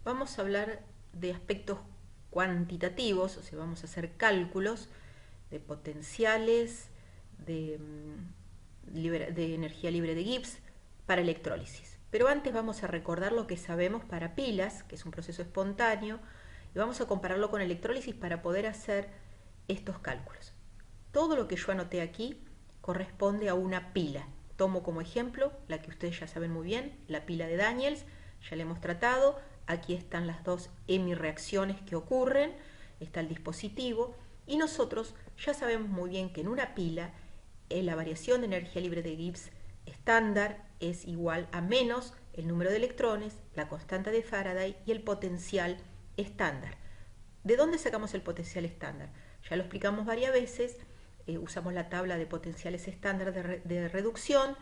Vamos a hablar de aspectos cuantitativos, o sea, vamos a hacer cálculos de potenciales, de energía libre de Gibbs para electrólisis. Pero antes vamos a recordar lo que sabemos para pilas, que es un proceso espontáneo, y vamos a compararlo con electrólisis para poder hacer estos cálculos. Todo lo que yo anoté aquí corresponde a una pila. Tomo como ejemplo la que ustedes ya saben muy bien, la pila de Daniels, ya la hemos tratado. Aquí están las dos hemireacciones que ocurren, está el dispositivo, y nosotros ya sabemos muy bien que en una pila la variación de energía libre de Gibbs estándar es igual a menos el número de electrones, la constante de Faraday y el potencial estándar. ¿De dónde sacamos el potencial estándar? Ya lo explicamos varias veces, usamos la tabla de potenciales estándar de reducción,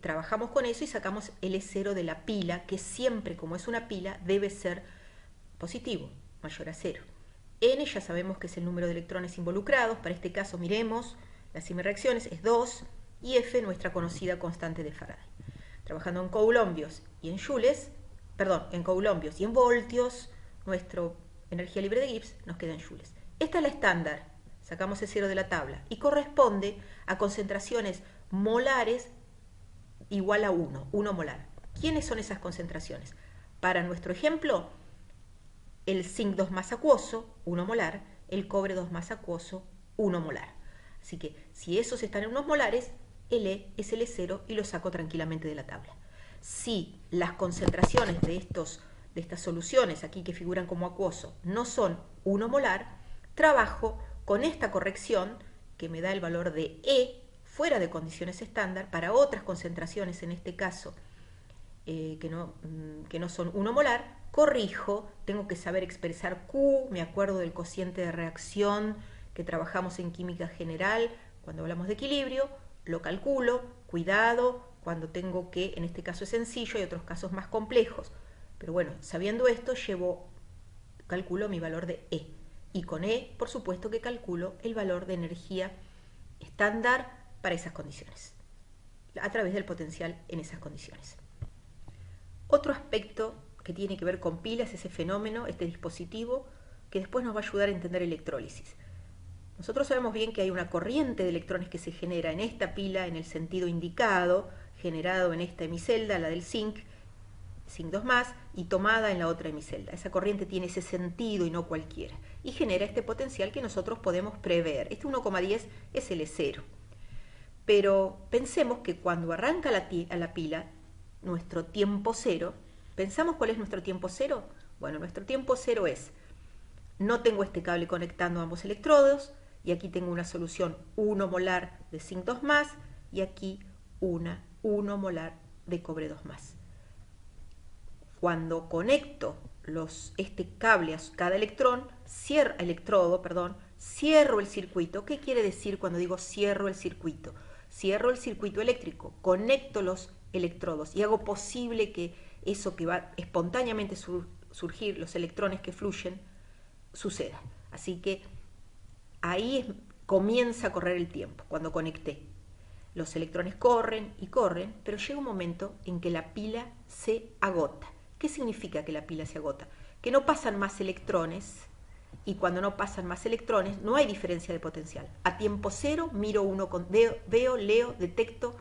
trabajamos con eso y sacamos el E0 de la pila, que siempre, como es una pila, debe ser positivo, mayor a 0. N ya sabemos que es el número de electrones involucrados, para este caso miremos, las reacciones es 2, y F nuestra conocida constante de Faraday. Trabajando en coulombios y en joules, en coulombios y en voltios, nuestra energía libre de Gibbs nos queda en joules. Esta es la estándar, sacamos el 0 de la tabla, y corresponde a concentraciones molares igual a 1 molar. ¿Quiénes son esas concentraciones? Para nuestro ejemplo, el zinc 2 más acuoso, 1 molar, el cobre 2 más acuoso, 1 molar. Así que si esos están en unos molares, el E es el E0 y lo saco tranquilamente de la tabla. Si las concentraciones de estas soluciones aquí que figuran como acuoso no son 1 molar, trabajo con esta corrección que me da el valor de E fuera de condiciones estándar para otras concentraciones, en este caso que no son 1 molar, corrijo, tengo que saber expresar Q, me acuerdo del cociente de reacción que trabajamos en química general cuando hablamos de equilibrio, lo calculo, cuidado, cuando tengo que, en este caso es sencillo, hay otros casos más complejos, pero bueno, sabiendo esto, calculo mi valor de E, y con E, por supuesto que calculo el valor de energía estándar para esas condiciones, a través del potencial en esas condiciones. Otro aspecto que tiene que ver con pilas, ese fenómeno, este dispositivo, que después nos va a ayudar a entender electrólisis. Nosotros sabemos bien que hay una corriente de electrones que se genera en esta pila en el sentido indicado, generado en esta hemicelda, la del zinc 2 más, y tomada en la otra hemicelda. Esa corriente tiene ese sentido y no cualquiera, y genera este potencial que nosotros podemos prever. Este 1,10 es el E0. Pero pensemos que cuando arranca la pila, nuestro tiempo cero, ¿pensamos cuál es nuestro tiempo cero? Bueno, nuestro tiempo cero es, no tengo este cable conectando ambos electrodos, y aquí tengo una solución 1 molar de zinc 2 más, y aquí 1 molar de cobre 2 más. Cuando conecto este cable a cada electrodo, cierro el circuito. ¿Qué quiere decir cuando digo cierro el circuito? Cierro el circuito eléctrico, conecto los electrodos y hago posible que eso que va espontáneamente surgir, los electrones que fluyen, suceda. Así que ahí comienza a correr el tiempo, cuando conecté. Los electrones corren y corren, pero llega un momento en que la pila se agota. ¿Qué significa que la pila se agota? Que no pasan más electrones, y cuando no pasan más electrones no hay diferencia de potencial. A tiempo cero veo, leo, detecto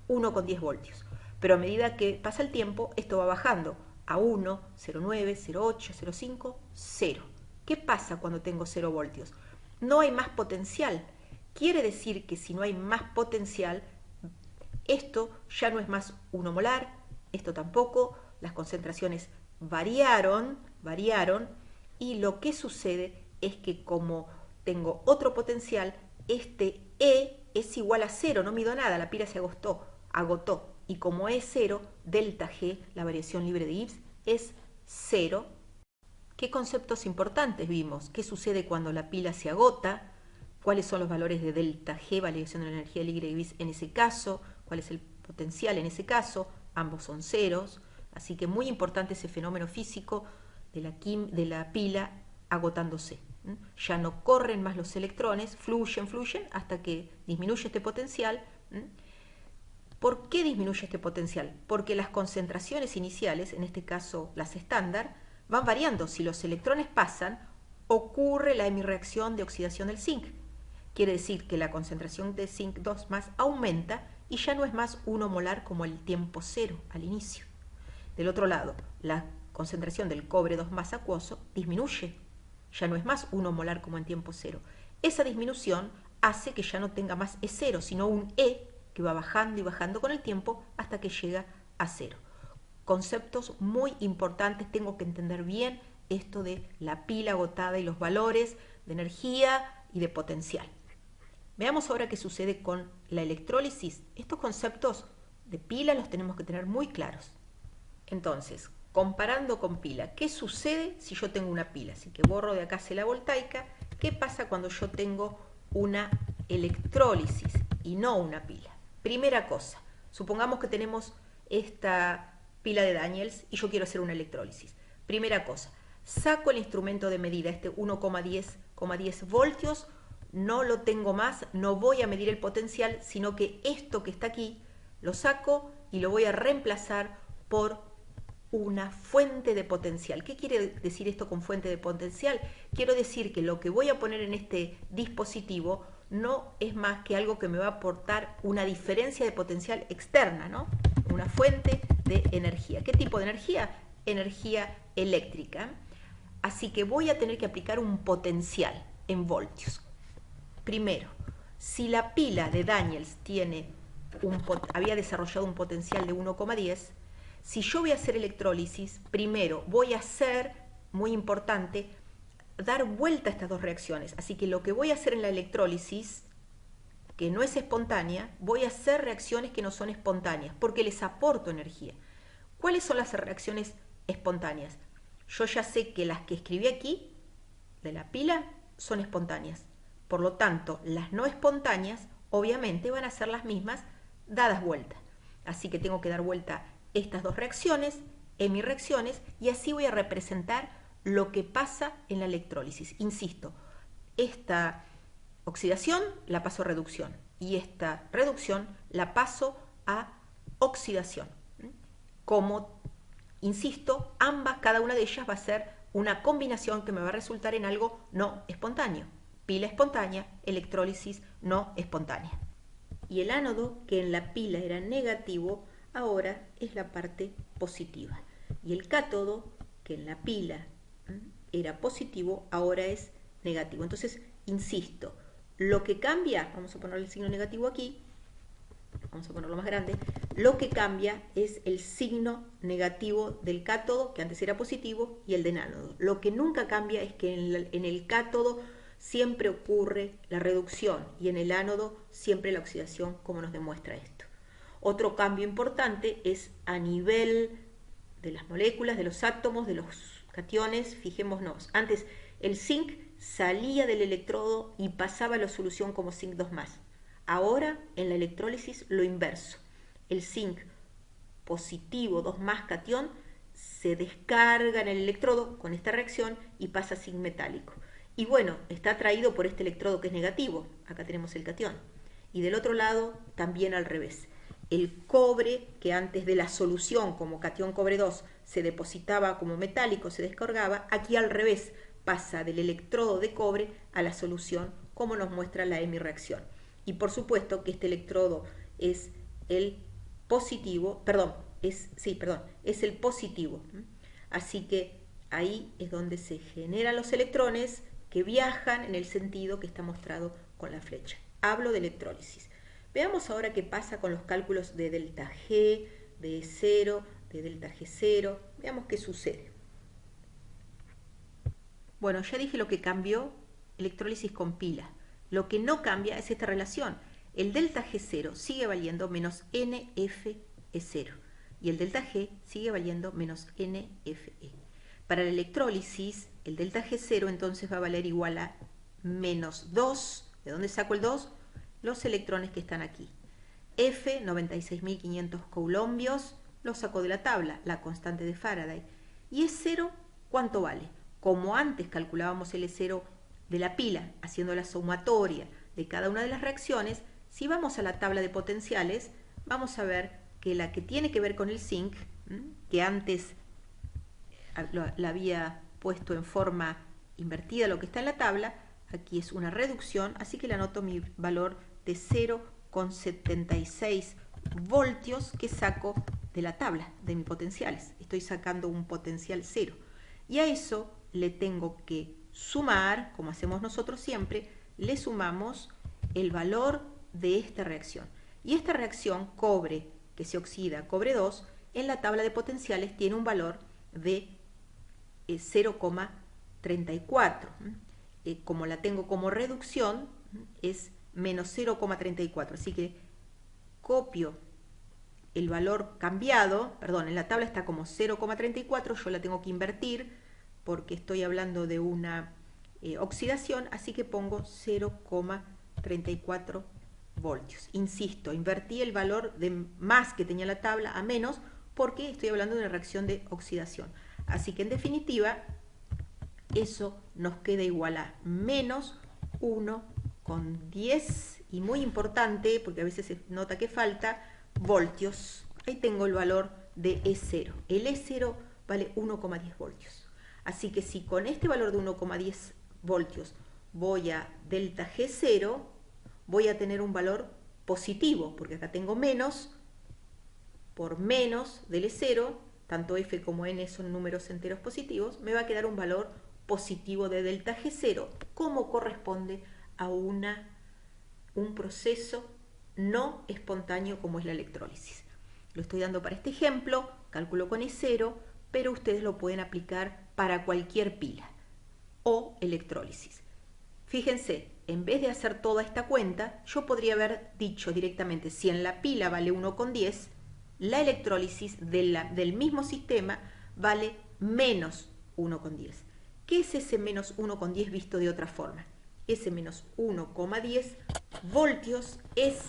1,10 voltios. Pero a medida que pasa el tiempo, esto va bajando a 1, 0,9, 0,8, 0,5, 0. ¿Qué pasa cuando tengo 0 voltios? No hay más potencial. Quiere decir que si no hay más potencial, esto ya no es más 1 molar, esto tampoco, las concentraciones variaron, y lo que sucede es que como tengo otro potencial, este E es igual a 0, no mido nada, la pila se agotó, y como E es 0, delta G, la variación libre de Gibbs, es 0. ¿Qué conceptos importantes vimos? ¿Qué sucede cuando la pila se agota? ¿Cuáles son los valores de delta G, variación de la energía libre de Gibbs en ese caso? ¿Cuál es el potencial en ese caso? Ambos son ceros. Así que muy importante ese fenómeno físico de la pila agotándose. Ya no corren más los electrones, fluyen hasta que disminuye este potencial. ¿Por qué disminuye este potencial? Porque las concentraciones iniciales, en este caso las estándar, van variando. Si los electrones pasan, ocurre la hemirreacción de oxidación del zinc. Quiere decir que la concentración de zinc 2 más aumenta y ya no es más 1 molar como el tiempo cero al inicio. Del otro lado, la concentración del cobre 2 más acuoso disminuye. Ya no es más 1 molar como en tiempo cero. Esa disminución hace que ya no tenga más E0, sino un E que va bajando y bajando con el tiempo hasta que llega a cero. Conceptos muy importantes, tengo que entender bien esto de la pila agotada y los valores de energía y de potencial. Veamos ahora qué sucede con la electrólisis. Estos conceptos de pila los tenemos que tener muy claros. Entonces, comparando con pila, ¿qué sucede si yo tengo una pila? Así que borro de acá célula voltaica. ¿Qué pasa cuando yo tengo una electrólisis y no una pila? Primera cosa, supongamos que tenemos esta pila de Daniels y yo quiero hacer una electrólisis. Primera cosa, saco el instrumento de medida, este 1,10 voltios, no lo tengo más, no voy a medir el potencial, sino que esto que está aquí lo saco y lo voy a reemplazar por una fuente de potencial. ¿Qué quiere decir esto con fuente de potencial? Quiero decir que lo que voy a poner en este dispositivo no es más que algo que me va a aportar una diferencia de potencial externa, ¿no? Una fuente de energía. ¿Qué tipo de energía? Energía eléctrica. Así que voy a tener que aplicar un potencial en voltios. Primero, si la pila de Daniels había desarrollado un potencial de 1,10, si yo voy a hacer electrólisis, primero voy a hacer, muy importante, dar vuelta a estas dos reacciones. Así que lo que voy a hacer en la electrólisis, que no es espontánea, voy a hacer reacciones que no son espontáneas, porque les aporto energía. ¿Cuáles son las reacciones espontáneas? Yo ya sé que las que escribí aquí, de la pila, son espontáneas. Por lo tanto, las no espontáneas, obviamente, van a ser las mismas dadas vuelta. Así que tengo que dar vuelta estas dos reacciones, hemirreacciones, y así voy a representar lo que pasa en la electrólisis. Insisto, esta oxidación la paso a reducción y esta reducción la paso a oxidación. Como, insisto, cada una de ellas va a ser una combinación que me va a resultar en algo no espontáneo. Pila espontánea, electrólisis no espontánea. Y el ánodo, que en la pila era negativo, ahora es la parte positiva. Y el cátodo, que en la pila era positivo, ahora es negativo. Entonces, insisto, lo que cambia, vamos a poner el signo negativo aquí, vamos a ponerlo más grande, lo que cambia es el signo negativo del cátodo, que antes era positivo, y el del ánodo. Lo que nunca cambia es que en el cátodo siempre ocurre la reducción y en el ánodo siempre la oxidación, como nos demuestra esto. Otro cambio importante es a nivel de las moléculas, de los átomos, de los cationes. Fijémonos, antes el zinc salía del electrodo y pasaba a la solución como zinc 2+. Ahora en la electrólisis lo inverso. El zinc positivo 2+ catión se descarga en el electrodo con esta reacción y pasa a zinc metálico. Y bueno, está atraído por este electrodo que es negativo. Acá tenemos el catión. Y del otro lado también al revés. El cobre, que antes de la solución como catión cobre 2 se depositaba como metálico, se descargaba, aquí al revés, pasa del electrodo de cobre a la solución, como nos muestra la hemirreacción. Y por supuesto que este electrodo es el positivo, es el positivo. Así que ahí es donde se generan los electrones que viajan en el sentido que está mostrado con la flecha. Hablo de electrólisis. Veamos ahora qué pasa con los cálculos de delta G, de E0, de delta G0. Veamos qué sucede. Bueno, ya dije lo que cambió electrólisis con pila. Lo que no cambia es esta relación. El delta G0 sigue valiendo menos NFE0 y el delta G sigue valiendo menos NFE. Para la electrólisis, el delta G0 entonces va a valer igual a menos 2. ¿De dónde saco el 2? Los electrones que están aquí. F, 96.500 coulombios, lo saco de la tabla, la constante de Faraday. Y E0, ¿cuánto vale? Como antes calculábamos el E0 de la pila, haciendo la sumatoria de cada una de las reacciones, si vamos a la tabla de potenciales, vamos a ver que la que tiene que ver con el zinc, que antes la había puesto en forma invertida lo que está en la tabla, aquí es una reducción, así que le anoto mi valor de 0,76 voltios que saco de la tabla de mis potenciales. Estoy sacando un potencial 0. Y a eso le tengo que sumar, como hacemos nosotros siempre, le sumamos el valor de esta reacción. Y esta reacción, cobre que se oxida, cobre 2, en la tabla de potenciales tiene un valor de 0,34. Como la tengo como reducción, es menos 0,34. Así que copio el valor cambiado, perdón, en la tabla está como 0,34, yo la tengo que invertir porque estoy hablando de una oxidación, así que pongo 0,34 voltios. Insisto, invertí el valor de más que tenía la tabla a menos porque estoy hablando de una reacción de oxidación. Así que en definitiva, eso nos queda igual a menos 1,10 y muy importante, porque a veces se nota que falta, voltios. Ahí tengo el valor de E0. El E0 vale 1,10 voltios. Así que si con este valor de 1,10 voltios voy a delta G0, voy a tener un valor positivo, porque acá tengo menos por menos del E0, tanto F como N son números enteros positivos, me va a quedar un valor positivo de delta G0, como corresponde a un proceso no espontáneo como es la electrólisis. Lo estoy dando para este ejemplo, cálculo con E0, pero ustedes lo pueden aplicar para cualquier pila o electrólisis. Fíjense, en vez de hacer toda esta cuenta, yo podría haber dicho directamente, si en la pila vale 1,10, la electrólisis del mismo sistema vale menos 1,10. ¿Qué es ese menos 1,10 visto de otra forma? Ese menos 1,10 voltios es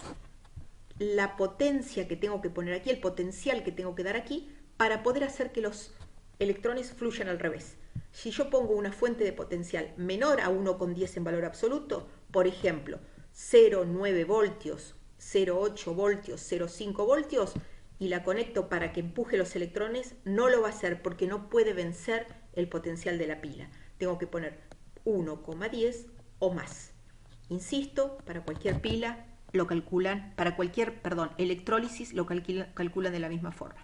la potencia que tengo que poner aquí, el potencial que tengo que dar aquí, para poder hacer que los electrones fluyan al revés. Si yo pongo una fuente de potencial menor a 1,10 en valor absoluto, por ejemplo, 0,9 voltios, 0,8 voltios, 0,5 voltios, y la conecto para que empuje los electrones, no lo va a hacer porque no puede vencer el potencial de la pila. Tengo que poner 1,10 o más. Insisto, para cualquier pila lo calculan, para cualquier, electrólisis lo calculan de la misma forma.